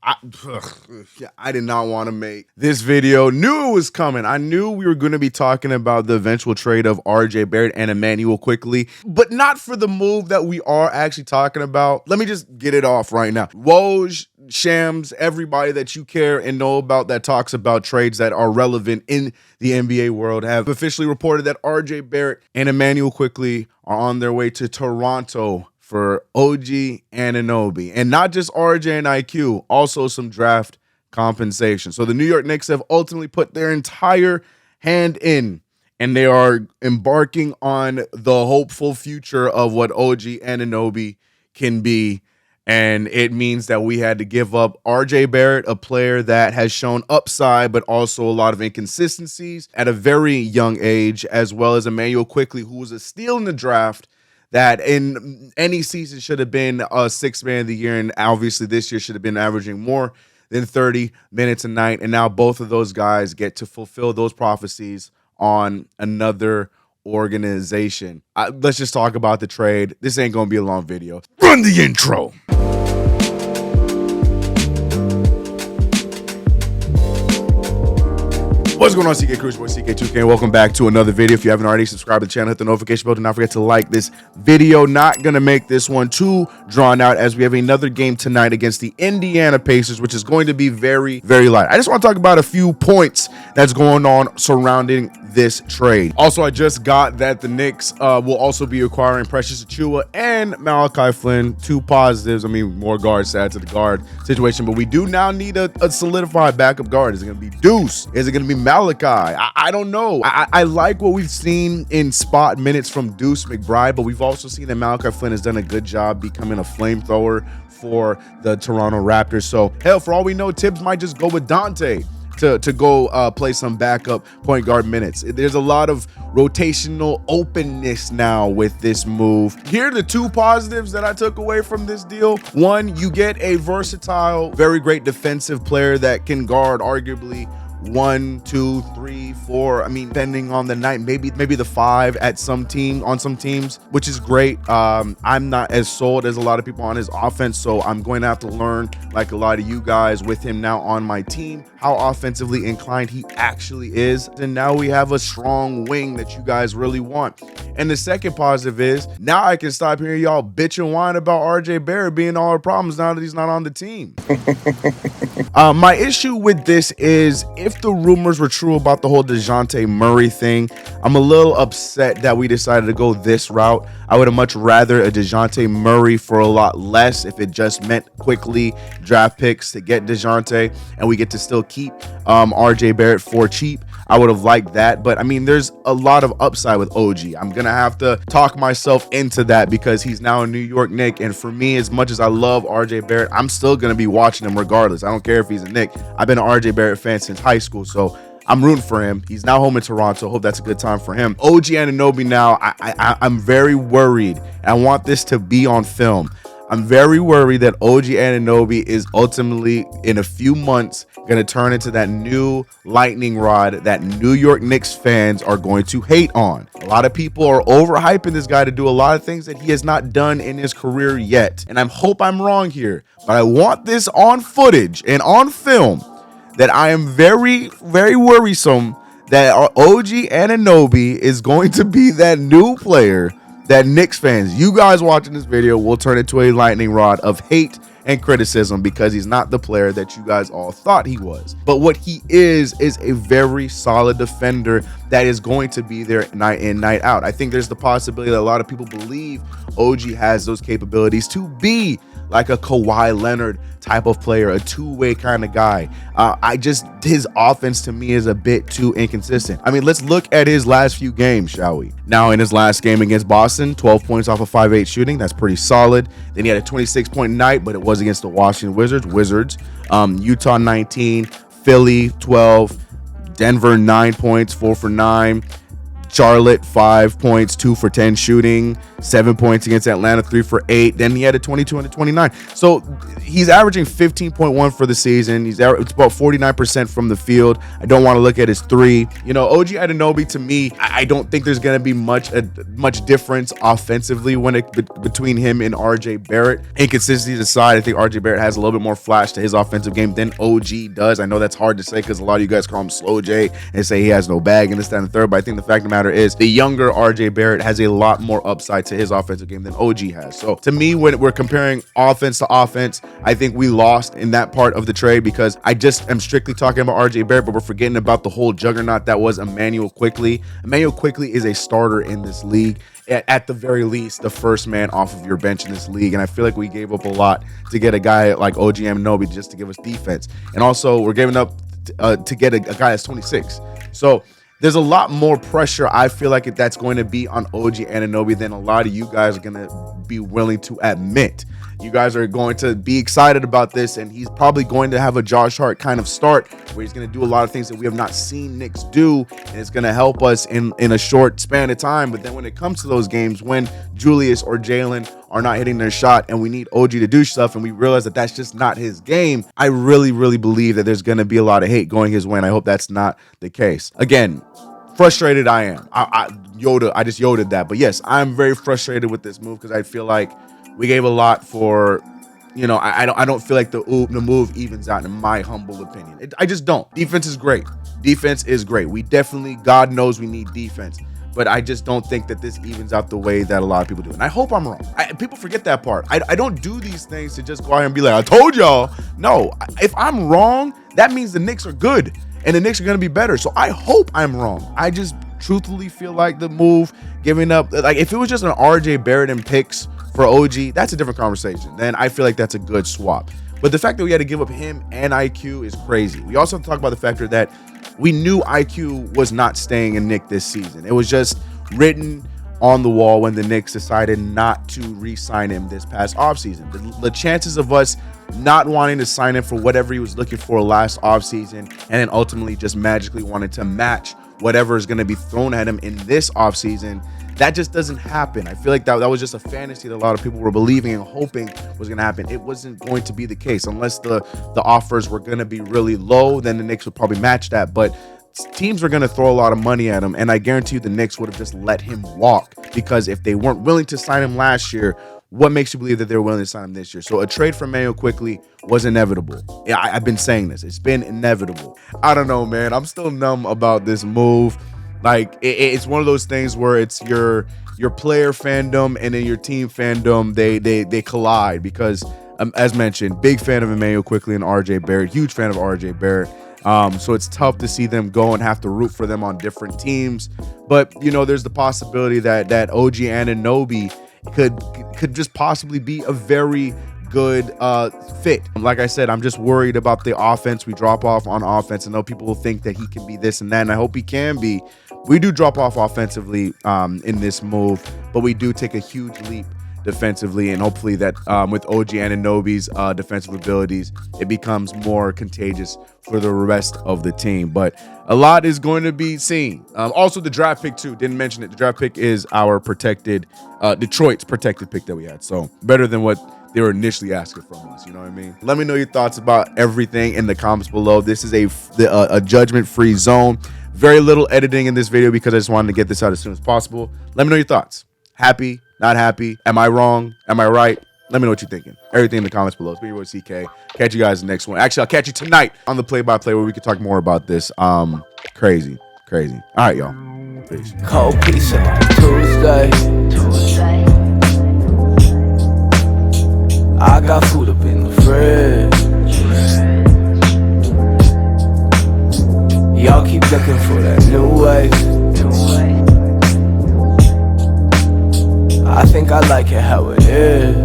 I did not want to make this video. Knew it was coming. I knew we were going to be talking about the eventual trade of RJ Barrett and Immanuel Quickley, but not for the move that we are actually talking about. Let me just get it off right now. Woj, Shams, everybody that you care and know about that talks about trades that are relevant in the NBA world have officially reported that RJ Barrett and Immanuel Quickley are on their way to Toronto for OG Anunoby. And not just RJ and IQ, also some draft compensation. So the New York Knicks have ultimately put their entire hand in, and they are embarking on the hopeful future of what OG Anunoby can be. And it means that we had to give up RJ Barrett, a player that has shown upside, but also a lot of inconsistencies at a very young age, as well as Immanuel Quickley, who was a steal in the draft that in any season should have been a sixth man of the year. And obviously this year should have been averaging more than 30 minutes a night. And now both of those guys get to fulfill those prophecies on another organization. Let's just talk about the trade. This ain't going to be a long video. Run the intro. What's going on, CK Cruise Boy, CK2K, and welcome back to another video. If you haven't already, subscribe to the channel, hit the notification bell. Do not forget to like this video. Not going to make this one too drawn out, as we have another game tonight against the Indiana Pacers, which is going to be very, very light. I just want to talk about a few points that's going on surrounding this trade. Also, I just got that the Knicks will also be acquiring Precious Achiuwa and Malachi Flynn, two positives. I mean, more guards to add to the guard situation, but we do now need a solidified backup guard. Is it going to be Deuce? Is it going to be Malachi? I don't know. I like what we've seen in spot minutes from Deuce McBride, but we've also seen that Malachi Flynn has done a good job becoming a flamethrower for the Toronto Raptors. So, hell, for all we know, Tibbs might just go with Dante to go play some backup point guard minutes. There's a lot of rotational openness now with this move. Here are the two positives that I took away from this deal. One, you get a versatile, very great defensive player that can guard arguably 1, 2, 3, 4. I mean, depending on the night, maybe the 5 at some team on some teams, which is great. I'm not as sold as a lot of people on his offense, so I'm going to have to learn, like a lot of you guys with him now on my team, how offensively inclined he actually is. And now we have a strong wing that you guys really want. And the second positive is now I can stop hearing y'all bitch and whine about RJ Barrett being all our problems now that he's not on the team. My issue with this is, if the rumors were true about the whole DeJounte Murray thing, I'm a little upset that we decided to go this route. I would have much rather a DeJounte Murray for a lot less if it just meant quickly draft picks to get DeJounte and we get to still keep RJ Barrett for cheap. I would have liked that, but I mean, there's a lot of upside with OG. I'm gonna have to talk myself into that because he's now a New York Knick, and for me, as much as I love RJ Barrett, I'm still gonna be watching him regardless. I don't care if he's a Knick. I've been an RJ Barrett fan since high school, so I'm rooting for him. He's now home in Toronto. Hope that's a good time for him. OG Anunoby now, I'm very worried. I want this to be on film. I'm very worried that OG Anunoby is ultimately, in a few months, going to turn into that new lightning rod that New York Knicks fans are going to hate on. A lot of people are overhyping this guy to do a lot of things that he has not done in his career yet. And I hope I'm wrong here, but I want this on footage and on film that I am very, very worrisome that OG Anunoby is going to be that new player that Knicks fans, you guys watching this video, will turn into a lightning rod of hate and criticism because he's not the player that you guys all thought he was. But what he is a very solid defender that is going to be there night in, night out. I think there's the possibility that a lot of people believe OG has those capabilities to be like a Kawhi Leonard type of player, a two-way kind of guy. His offense to me is a bit too inconsistent. I mean, let's look at his last few games, shall we? Now, in his last game against Boston, 12 points off of 5-8 shooting. That's pretty solid. Then he had a 26-point night, but it was against the Washington Wizards. Utah 19, Philly 12, Denver 9 points, 4 for 9. Charlotte, 5 points, 2 for 10 shooting, 7 points against Atlanta, 3 for 8. Then he had a 22 and a 29. So he's averaging 15.1 for the season. It's about 49% from the field. I don't want to look at his three. You know, OG Anunoby, to me, I don't think there's going to be much difference offensively between him and RJ Barrett. Inconsistencies aside, I think RJ Barrett has a little bit more flash to his offensive game than OG does. I know that's hard to say because a lot of you guys call him Slow J and say he has no bag and this, that, and the third. But I think the fact of the matter is the younger RJ Barrett has a lot more upside to his offensive game than OG has. So to me, when we're comparing offense to offense, I think we lost in that part of the trade because I just am strictly talking about RJ Barrett, but we're forgetting about the whole juggernaut that was Immanuel Quickley. Immanuel Quickley is a starter in this league. At the very least, the first man off of your bench in this league. And I feel like we gave up a lot to get a guy like OG Anunoby just to give us defense. And also, we're giving up to get a guy that's 26. So there's a lot more pressure, I feel like, that's going to be on OG Anunoby than a lot of you guys are going to be willing to admit. You guys are going to be excited about this, and he's probably going to have a Josh Hart kind of start where he's going to do a lot of things that we have not seen Knicks do, and it's going to help us in a short span of time. But then when it comes to those games when Julius or Jalen are not hitting their shot and we need OG to do stuff and we realize that that's just not his game, I really, really believe that there's going to be a lot of hate going his way, and I hope that's not the case. Again, frustrated I am. I just Yoda'd that. But yes, I'm very frustrated with this move because I feel like we gave a lot for, you know, I don't feel like the move evens out in my humble opinion. I just don't. Defense is great. Defense is great. We definitely, God knows we need defense. But I just don't think that this evens out the way that a lot of people do. And I hope I'm wrong. People forget that part. I don't do these things to just go out here and be like, I told y'all. No, if I'm wrong, that means the Knicks are good. And the Knicks are going to be better. So I hope I'm wrong. I just truthfully feel like the move, giving up, like if it was just an RJ Barrett and picks for OG, that's a different conversation. Then I feel like that's a good swap. But the fact that we had to give up him and IQ is crazy. We also have to talk about the factor that we knew IQ was not staying in Knicks this season. It was just written on the wall when the Knicks decided not to re-sign him this past offseason. The chances of us not wanting to sign him for whatever he was looking for last offseason and then ultimately just magically wanted to match whatever is going to be thrown at him in this offseason, that just doesn't happen. I feel like that was just a fantasy that a lot of people were believing and hoping was going to happen. It wasn't going to be the case unless the offers were going to be really low. Then the Knicks would probably match that. But teams are going to throw a lot of money at him, and I guarantee you the Knicks would have just let him walk, because if they weren't willing to sign him last year, what makes you believe that they're willing to sign him this year? So a trade for Immanuel Quickley was inevitable. Yeah, I've been saying this. It's been inevitable. I don't know, man. I'm still numb about this move. Like, it's one of those things where it's your player fandom and then your team fandom, they collide, because as mentioned, big fan of Immanuel Quickley and RJ Barrett, huge fan of RJ Barrett. So it's tough to see them go and have to root for them on different teams. But, you know, there's the possibility that OG Anunoby could just possibly be a very good fit. Like I said, I'm just worried about the offense. We drop off on offense. I know people will think that he can be this and that, and I hope he can be. We do drop off offensively in this move, but we do take a huge leap defensively, and hopefully that with OG Anunoby's defensive abilities, it becomes more contagious for the rest of the team. But a lot is going to be seen. Also, the draft pick too, didn't mention it. The draft pick is our protected, Detroit's protected pick that we had. So better than what they were initially asking from us, you know what I mean? Let me know your thoughts about everything in the comments below. This is a judgment-free zone. Very little editing in this video because I just wanted to get this out as soon as possible. Let me know your thoughts. Happy, not happy? Am I wrong? Am I right? Let me know what you're thinking. Everything in the comments below. It's been your boy CK. Catch you guys in the next one. Actually, I'll catch you tonight on the play-by-play where we can talk more about this. Crazy. All right, y'all. Peace. Cold pizza like Tuesday. I got food up in the fridge. Y'all keep looking for that new wave. I think I like it how it is.